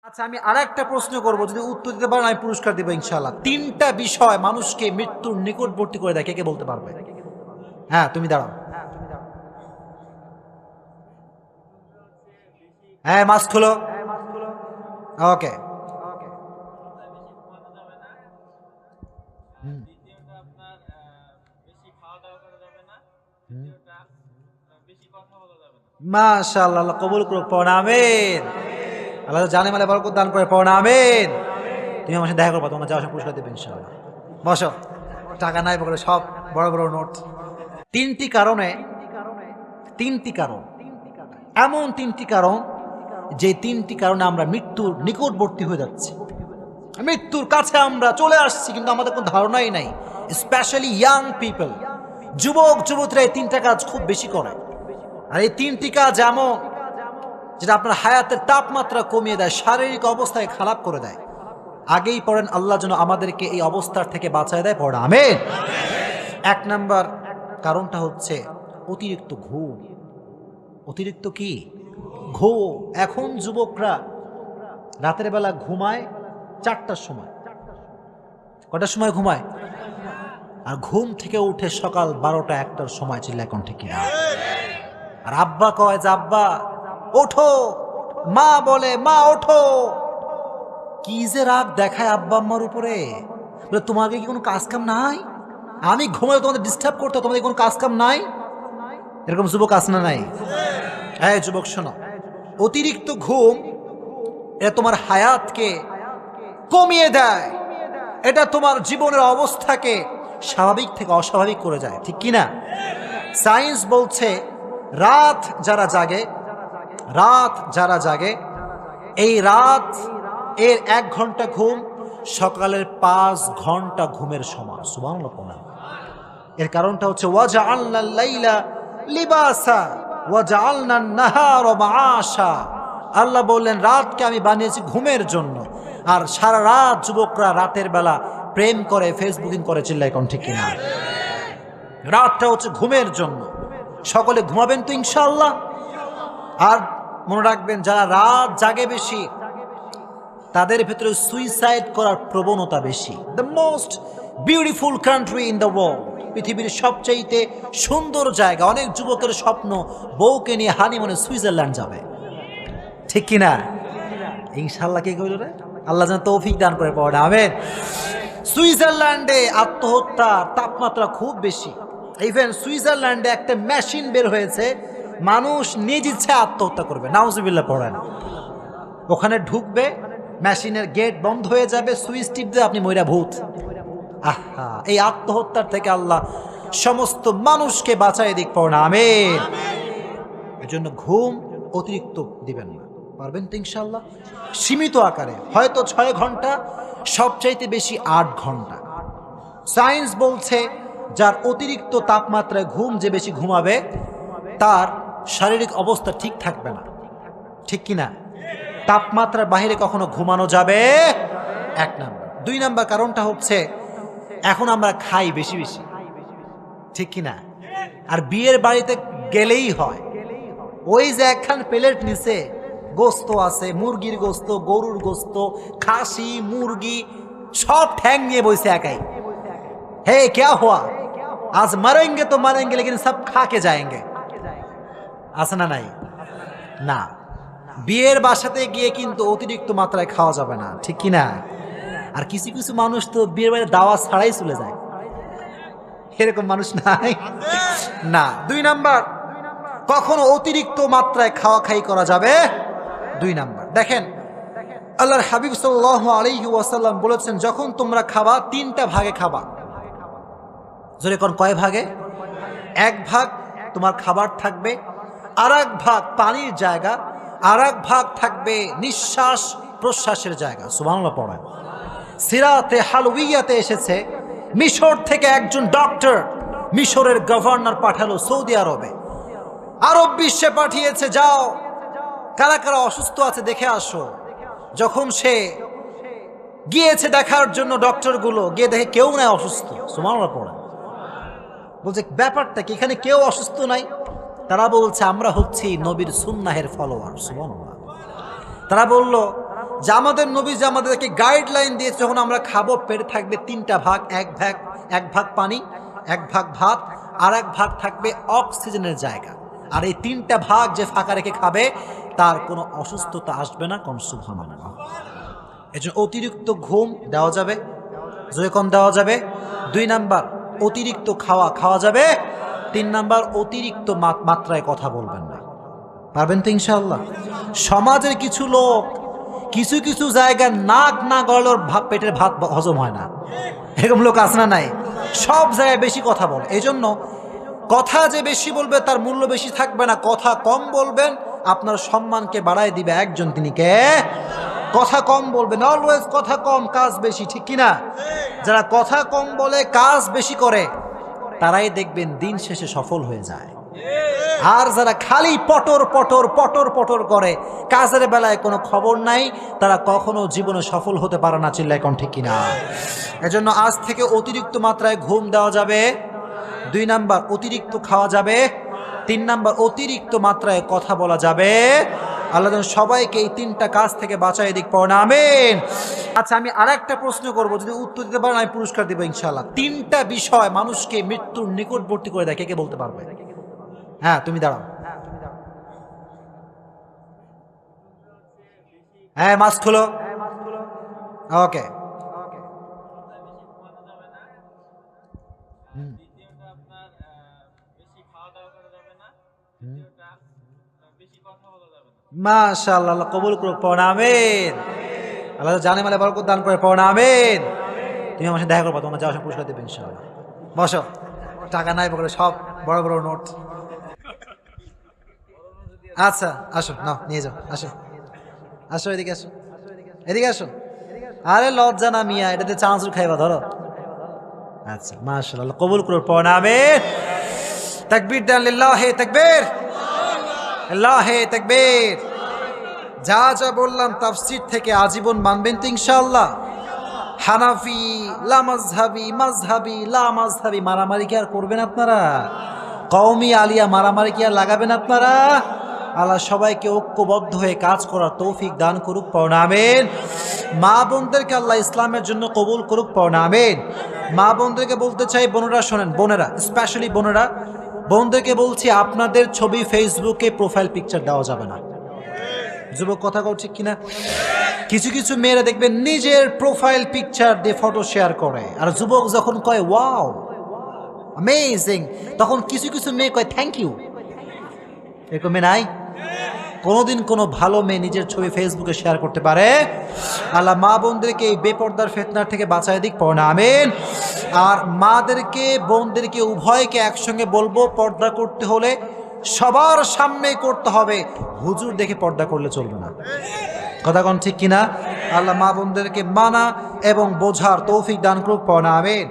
আচ্ছা, আমি আরেকটা প্রশ্ন করব, যদি উত্তর দিতে পারেন আমি পুরস্কার দিব ইনশাআল্লাহ। তিনটা বিষয় মানুষকে মৃত্যুর নিকটবর্তী করে দেয়, কে কে বলতে পারবে? হ্যাঁ, তুমি দাঁড়াও। হ্যাঁ, মাস্ক খোলো। ওকে। মাশাআল্লাহ, আল্লাহ কবুল করুক। পড়া আমিন। আল্লাহ জানে মালে বরকত দান করে। পড়া আমিন। তুমি আমার সাথে দেখা করবা, তোমার যাওয়ার সময় পুরস্কার দেবে ইনশাআল্লাহ। বসো। টাকা নাই পকেটে, সব বড় বড় নোট। তিনটি কারণে, তিনটি কারণ, এমন তিনটি কারণ যে তিনটি কারণে আমরা মৃত্যুর নিকটবর্তী হয়ে যাচ্ছি, মৃত্যুর কাছে আমরা চলে আসছি, কিন্তু আমাদের কোনো ধারণাই নাই। স্পেশালি ইয়াং পিপল, যুবক যুবতীরা এই তিনটা কাজ খুব বেশি করে। আর এই তিনটি কাজ এমন যেটা আপনার হায়াতের তাপমাত্রা কমিয়ে দেয়, শারীরিক অবস্থায় খারাপ করে দেয়। আগেই পড়েন, আল্লাহ যেন আমাদেরকে এই অবস্থার থেকে বাঁচায় দেয়। পড়া আমিন। এক নাম্বার কারণটা হচ্ছে অতিরিক্ত ঘুম। অতিরিক্ত কি? ঘুম। এখন যুবকরা রাতের বেলা ঘুমায় 4টার সময়। কটার সময় ঘুমায়? আর ঘুম থেকে উঠে সকাল 12টা 1টার সময়। চিল্লা এখন ঠিক না? আর আব্বা কয় যে আব্বা ওঠো, মা বলে মা ওঠো। কি যে রাগ দেখায় আব্বা আম্মার উপরে। বলে তোমাকে কি কোনো কাজ কাম নাই? আমি ঘুমালে তোমাদের ডিস্টার্ব করতে, তোমাদের কোনো কাজ কাম নাই? এরকম যুবক আছে না নাই? হ্যাঁ যুবক শোনো, অতিরিক্ত ঘুম এটা তোমার হায়াতকে কমিয়ে দেয়। এটা তোমার জীবনের অবস্থাকে স্বাভাবিক থেকে অস্বাভাবিক করে যায়, ঠিক কি না? সায়েন্স বলছে রাত যারা জাগে, রাত যারা জাগে, এই রাত এর 1 ঘন্টা ঘুম সকালের 5 ঘন্টা ঘুমের সমান। সুবহানাল্লাহ। এর কারণটা হচ্ছে ওয়াজআলনাল লাইলা লিবাসা ওয়াজআলনান নাহারা মাআশা। আল্লাহ বললেন রাতকে আমি বানিয়েছি ঘুমের জন্য, আর সারা রাত যুবকরা রাতের বেলা প্রেম করে, ফেসবুকিং করে। চিল্লাই কোন ঠিক কিনা? রাতটা হচ্ছে ঘুমের জন্য। সকলে ঘুমাবেন তো ইনশাআল্লাহ। আর মনে রাখবেন, যারা রাত জাগে বেশি তাদের ভেতরে সুইসাইড করার প্রবণতা বেশি। The most beautiful country in the world, পৃথিবীর সবচেয়ে সুন্দর জায়গা। অনেক যুবকের স্বপ্ন বউকে নিয়ে হানিমুনে সুইজারল্যান্ড যাবে, ঠিক কিনা? ইনশাআল্লাহ। কে কইল রে? আল্লাহ যেন তৌফিক দান করে। পড়া আমিন। সুইজারল্যান্ডে আত্মহত্যার তাপমাত্রা খুব বেশি। ইভেন সুইজারল্যান্ডে একটা মেশিন বের হয়েছে, মানুষ নিজ ইচ্ছে আত্মহত্যা করবে। নাউজুবিল্লাহ পড়েন। ওখানে ঢুকবে, মেশিনের গেট বন্ধ হয়ে যাবে, সুইচ টিপ দিয়ে আপনি মইরা ভূত। আহা, এই আত্মহত্যার থেকে আল্লাহ সমস্ত মানুষকে বাঁচায় দিক। পড়া আমিন। এজন্য ঘুম অতিরিক্ত দিবেন না। পারবেন তো ইনশাআল্লাহ? সীমিত আকারে, হয়তো 6 ঘন্টা, সবচাইতে বেশি 8 ঘন্টা। সায়েন্স বলছে যার অতিরিক্ত তাপমাত্রায় ঘুম, যে বেশি ঘুমাবে তার শারীরিক অবস্থা ঠিক থাকবে না, ঠিক কিনা? তাপমাত্রার বাইরে কখনো ঘুমানো যাবে? 1 নাম্বার। 2 নাম্বার কারণটা হচ্ছে এখন আমরা খাই বেশি বেশি, ঠিক কিনা? আর বিয়ের বাড়িতে গেলেই হয় ওই যে একখান প্লেট নিচে গোস্ত আছে, মুরগির গোস্ত, গরুর গোস্ত, খাসি, মুরগি, সব ঠ্যাং নিয়ে বসে একাই। হে ক্যা হুয়া, আজ মারেঙ্গে তো মারেঙ্গে লেকিন সব খাকে যায়েঙ্গে। আছে না নাই? না। বিয়ের বাসাতে গিয়ে কিন্তু অতিরিক্ত মাত্রায় খাওয়া যাবে না, ঠিক কিনা? আর কিছু কিছু মানুষ তো বিয়ের বাড়িতে দাওয়া ছাড়াই চলে যায়। এরকম মানুষ নাই? না। 2 নাম্বার, কখনো অতিরিক্ত মাত্রায় খাওয়া খাই করা যাবে। 2 নাম্বার। দেখেন, আল্লাহর হাবিব সাল্লাল্লাহু আলাইহি ওয়াসাল্লাম বলেছেন, যখন তোমরা খাবা 3টা ভাগে খাবা। জোরে কোন কয় ভাগে? 1 ভাগ তোমার খাবার থাকবে, আর 1 ভাগ পানির জায়গা, আর 1 ভাগ থাকবে নিঃশ্বাস প্রশ্বাসের জায়গা। সুবহানাল্লাহ পড়েন। সিরাতে হালউইয়াতে এসেছে, মিশর থেকে একজন ডক্টর মিশরের গভর্নর পাঠালো সৌদি আরবে, আরব বিশ্বে পাঠিয়েছে, যাও কারা কারা অসুস্থ আছে দেখে আসো। যখন সে গিয়েছে দেখার জন্য, ডক্টরগুলো গিয়ে দেখে কেউ নাই অসুস্থ। সুবহানাল্লাহ পড়েন। বলছে ব্যাপারটা কি, এখানে কেউ অসুস্থ নাই? তারা বলছে আমরা হচ্ছি নবীর সুন্নাহের ফলোয়ার। সুবহানাল্লাহ। তারা বলল যে আমাদের নবী যে আমাদেরকে গাইডলাইন দিয়েছে, যখন আমরা খাবো পেটে থাকবে তিনটা ভাগ, এক ভাগ পানি, এক ভাগ ভাত, আর এক ভাগ থাকবে অক্সিজেনের জায়গা। আর এই তিনটা ভাগ যে ফাঁকা রেখে খাবে তার কোনো অসুস্থতা আসবে না। কোন সুবহানাল্লাহ। এই জন্য অতিরিক্ত ঘুম দেওয়া যাবে, জোরে কম দেওয়া যাবে। 2 নাম্বার অতিরিক্ত খাওয়া যাবে। 3 নাম্বার অতিরিক্ত মাত্রায় কথা বলবেন না। পারবেন তো ইনশাআল্লাহ? সমাজের কিছু লোক কিছু কিছু জায়গায় নাক না গলার পেটের ভাত হজম হয় না, এরকম লোক আছে না নাই? সব জায়গায় বেশি কথা বলে। এই জন্য কথা যে বেশি বলবে তার মূল্য বেশি থাকবে না। কথা কম বলবেন, আপনার সম্মানকে বাড়ায় দিবে একজন, তিনি কে? কথা কম বলবেন। অলওয়েজ কথা কম কাজ বেশি, ঠিক কিনা? যারা কথা কম বলে কাজ বেশি করে তারাই দেখবেন দিন শেষে সফল হয়ে যায়। আর যারা খালি পটর পটর পটর পটর করে, কাজের বেলায় কোনো খবর নাই, তারা কখনো জীবনে সফল হতে পারে না। চিল্লায় কোন ঠিক কিনা? এজন্য আজ থেকে অতিরিক্ত মাত্রায় ঘুম দেওয়া যাবে। 2 নাম্বার অতিরিক্ত খাওয়া যাবে। 3 নাম্বার অতিরিক্ত মাত্রায় কথা বলা যাবে। আল্লাহ যেন সবাইকে এই 3টা কাজ থেকে বাঁচায় দিক। পড়না আমিন। আচ্ছা, আমি আরেকটা প্রশ্ন করব, যদি উত্তর দিতে পারেন আমি পুরস্কার দেব ইনশাআল্লাহ। 3টা বিষয় মানুষকে মৃত্যুর নিকটবর্তী করে দেয়, কে বলতে পারবে? হ্যাঁ, তুমি দাঁড়াও। হ্যাঁ, মাস্ক খোলো। ওকে। মাশাআল্লাহ, আল্লাহ কবুল করুক। পড়না আমিন। আল্লাহ জানে মালে বরকত দান করে। পড়না আমিন। তুমি আমার সাথে দেখা করবা, তোমার যাওয়ার সময় পুরস্কার দেবে ইনশাআল্লাহ। বসো। টাকা নাই পকেটে, সব বড় বড় নোট। আচ্ছা, আসো, নাও নিয়ে যাও। আসো আসো, এদিকে আসো, এদিকে আসো। আরে লজ্জা না মিয়া, এটাতে চানাচুর খাইবা, ধরো। আচ্ছা, মাশাআল্লাহ, আল্লাহ কবুল করুক। পড়না আমিন। তাকবীর দেন, লিল্লাহি তাকবীর, আল্লাহি তাকবীর। যা যা বললাম তাফসীর থেকে আজীবন মানবেন তো ইনশাআল্লাহ? হানাফি লা মাযহাবি, মাযহাবি লা মাযহাবি মারামারি কি আর করবেন আপনারা? কওমি আলিয়া মারামারি কি আর লাগাবেন আপনারা? আল্লাহ সবাইকে ঐক্যবদ্ধ হয়ে কাজ করার তৌফিক দান করুক। পড়না আমিন। মা বোনদেরকে আল্লাহ ইসলামের জন্য কবুল করুক। পড়না আমিন। মা বোনদেরকে বলতে চাই, বোনেরা শোনেন, বোনেরা স্পেশালি বোনেরা, বোনদেরকে বলছি, আপনাদের ছবি ফেসবুকে প্রোফাইল পিকচার দেওয়া যাবে না। যুবক কথা কও ঠিক কিনা? কিছু কিছু মেয়েরা দেখবেন নিজের প্রোফাইল পিকচার দিয়ে ফটো শেয়ার করে, আর যুবক যখন কয় ওয়াও অ্যামেজিং, তখন কিছু কিছু মেয়ে কয় থ্যাংক ইউ। এরকম মেয়ে নাই? কোনোদিন কোনো ভালো মেয়ে নিজের ছবি ফেসবুকে শেয়ার করতে পারে? আল্লাহ মা বোনদেরকে এই বেপর্দার ফিতনার থেকে বাঁচায় দিক। পড়না আমিন। আর মাদেরকে বোনদেরকে উভয়কে একসঙ্গে বলবো, পর্দা করতে হলে সবার সামনে করতে হবে, হুজুর দেখে পর্দা করলে চলবে না। কথা কোন ঠিক কিনা? আল্লাহ মা বোনদেরকে মানা এবং বোঝার তৌফিক দান করুক। পড়না আমিন।